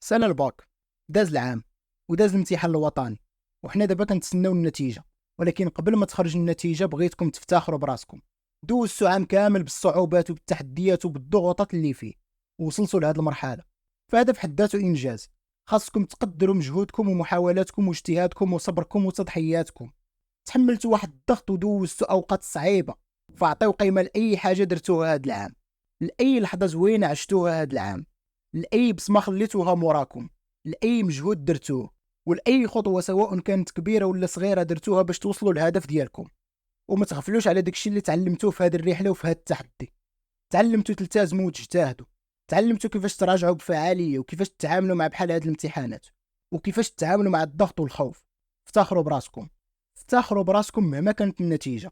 سنة الباك داز العام وداز الامتحان الوطني، وحنا دابا كنتسناو النتيجة. ولكن قبل ما تخرج النتيجة بغيتكم تفتخروا براسكم. دوزتوا عام كامل بالصعوبات وبالتحديات وبالضغوطات اللي فيه ووصلتوا لهاد المرحلة، فهذا في حد ذاته إنجاز. خاصكم تقدروا مجهودكم ومحاولاتكم واجتهادكم وصبركم وتضحياتكم. تحملتوا واحد الضغط ودوزتوا أوقات صعيبة، فاعطيو قيمة لأي حاجة درتوها هاد العام، لأي لحظة زوينة عشتوها هاد العام، لأي بصمة خليتوها موراكم، لأي مجهود درتوه، ولأي خطوة سواء كانت كبيرة ولا صغيرة درتوها باش توصلوا للهدف ديالكم. وما تغفلوش على داكشي اللي تعلمتوه في هذه الرحلة وفي هذا التحدي. تعلمتوا تلتزموا وتجتهدوا، تعلمتوا كيفاش تراجعوا بفعالية وكيفاش تتعاملوا مع بحال هاد الامتحانات، وكيفاش تتعاملوا مع الضغط والخوف. افتخروا براسكم، افتخروا براسكم مهما كانت النتيجة،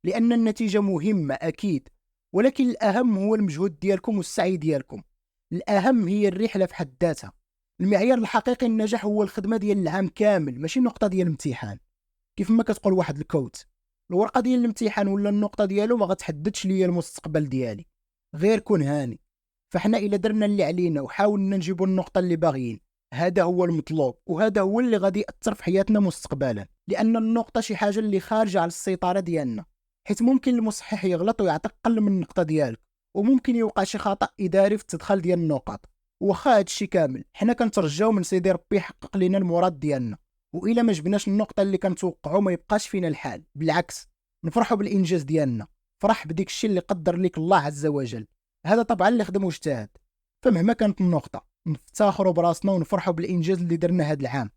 لأن النتيجة مهمة أكيد، ولكن الأهم هو المجهود ديالكم والسعي ديالكم. الأهم هي الرحلة في حد ذاتها. المعيار الحقيقي للنجاح هو الخدمة ديال العام كامل، ماشي النقطة ديال الامتحان. كيف ما كتقول واحد الكوت، الورقة ديال الامتحان ولا النقطة ديالو ما غتحددش ليا المستقبل ديالي، غير كون هاني. فحنا إلا درنا اللي علينا وحاولنا نجيبوا النقطة اللي باغيين، هذا هو المطلوب، وهذا هو اللي غادي يأثر في حياتنا مستقبلا. لأن النقطة شي حاجة اللي خارجة على السيطرة ديالنا، حيث ممكن المصحح يغلط ويعطيك أقل من النقطة ديالك، وممكن يوقع شي خطأ إداري في التدخل ديال النقط. وخا هادشي كامل حنا كنترجاو من سيدي ربي يحقق لنا المراد ديالنا. وإلا ما جبناش النقطة اللي كنتوقعوا ما يبقاش فينا الحال، بالعكس نفرحوا بالإنجاز ديالنا. فرح بديك الشيء اللي قدر لك الله عز وجل. هذا طبعا اللي خدم واجتهد. فمهما كانت النقطة نفتخروا براسنا ونفرحوا بالإنجاز اللي درنا هذا العام.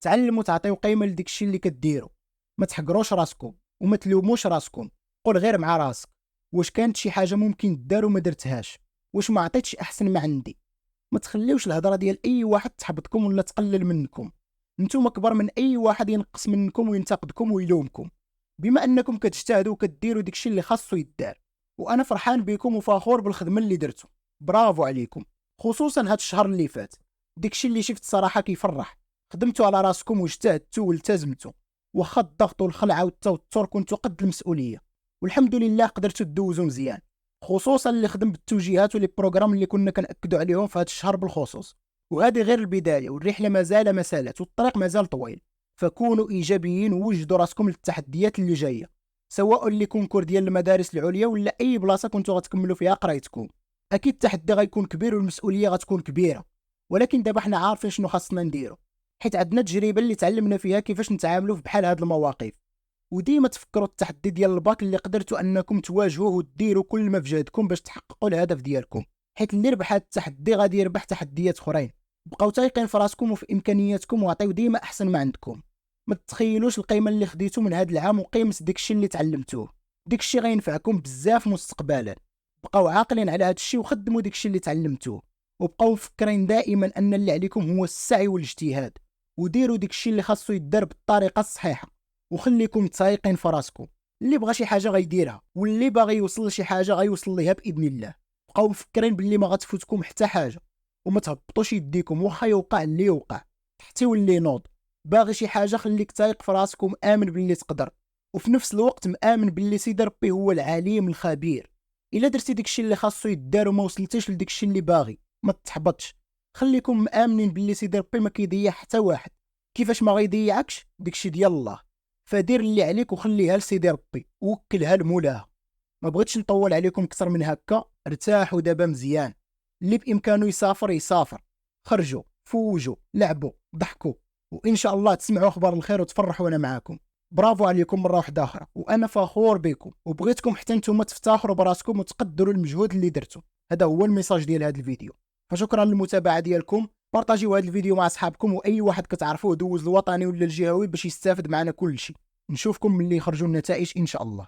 تعلموا تعطيو قيمة لديك الشيء اللي كديروا. ما تحقروش راسكم وما تلوموش راسكم. قول غير مع راسك، واش كانت شي حاجة ممكن دار وما درتهاش؟ واش ما عطيتش أحسن ما عندي؟ ما تخليوش الهضره ديال اي واحد تحبطكم ولا تقلل منكم. نتوما كبر من اي واحد ينقص منكم وينتقدكم ويلومكم، بما انكم كتجتهدوا وكديروا داكشي اللي خاصو يدار. وانا فرحان بكم وفخور بالخدمه اللي درتو. برافو عليكم، خصوصا هاد الشهر اللي فات. داكشي اللي شفت صراحه كيفرح. خدمتوا على راسكم واجتهدتوا والتزمتوا، واخا الضغط والخلعه والتوتر كنتوا قد المسؤوليه، والحمد لله قدرتوا تدوزوا مزيان. خصوصا اللي خدم بالتوجيهات ولي بروغرام اللي كنا كنأكدوا عليهم في هذا الشهر بالخصوص. وهذه غير البدايه، والرحله مازال ما سالت والطريق مازال طويل. فكونوا ايجابيين ووجدوا راسكم للتحديات اللي جايه، سواء اللي كونكور ديال المدارس العليا ولا اي بلاصه كنتوا غتكملوا فيها قرايتكم. اكيد التحدي غيكون كبير والمسؤوليه غتكون كبيره، ولكن دابا حنا عارفين شنو خاصنا نديرو، حيت عندنا تجربه اللي تعلمنا فيها كيفاش نتعاملوا في بحال هاد المواقف. وديما تفكروا التحدي ديال الباك اللي قدرتوا انكم تواجهوه وديروا كل ما في جهدكم باش تحققوا الهدف ديالكم، حيت اللي ربح هذا التحدي غادي يربح تحديات اخرين. بقاو تايقين في راسكم وفي امكانياتكم وعطيو ديما احسن ما عندكم. ما تتخيلوش القيمه اللي خديتو من هذا العام وقيمه داكشي اللي تعلمتوه. داكشي غينفعكم بزاف مستقبلا. بقاو عاقلين على هذا الشيء وخدموا داكشي اللي تعلمتوه، وبقاو مفكرين دائما ان اللي عليكم هو السعي والاجتهاد، وديروا داكشي اللي خاصو يدار بالطريقه الصحيحه. وخليكم تايقين في راسكم. اللي بغى شي حاجه غيديرها، واللي باغي يوصل لشي حاجه غيوصل ليها باذن الله. بقاو مفكرين باللي ما غتفوتكم حتى حاجه، وما تهبطوش يديكم واخا يوقع اللي يوقع، حتى يولي نوض. باغي شي حاجه خليك تايق في راسك ومآمن باللي تقدر، وفي نفس الوقت مآمن باللي سيدي ربي هو العليم الخبير. الا درتي داكشي اللي خاصو يدار وما وصلتيش لداكشي اللي باغي، ما تحبطش. خليكم مآمنين باللي سيدي ربي ما كيضيع حتى واحد. كيفاش ما غيضيعكش داكشي ديال الله. فدير اللي عليك وخليها لسيدي ربي ووكلها لمولاها. ما بغيتش نطول عليكم اكثر من هكا. ارتاحوا دابا مزيان. اللي بامكانه يسافر يسافر. خرجوا فوجوا لعبوا ضحكوا، وان شاء الله تسمعوا اخبار الخير وتفرحوا وانا معاكم. برافو عليكم مره واحده اخرى، وانا فخور بكم وبغيتكم حتى نتوما تفتخروا براسكم وتقدروا المجهود اللي درتوا. هذا هو الميساج ديال هذا الفيديو. فشكرا للمتابعه ديالكم. بارطاجيو هذا الفيديو مع اصحابكم واي واحد كتعرفوه دوز الوطني ولا الجهوي باش يستافد معنا كل شيء. نشوفكم ملي يخرجوا النتائج ان شاء الله.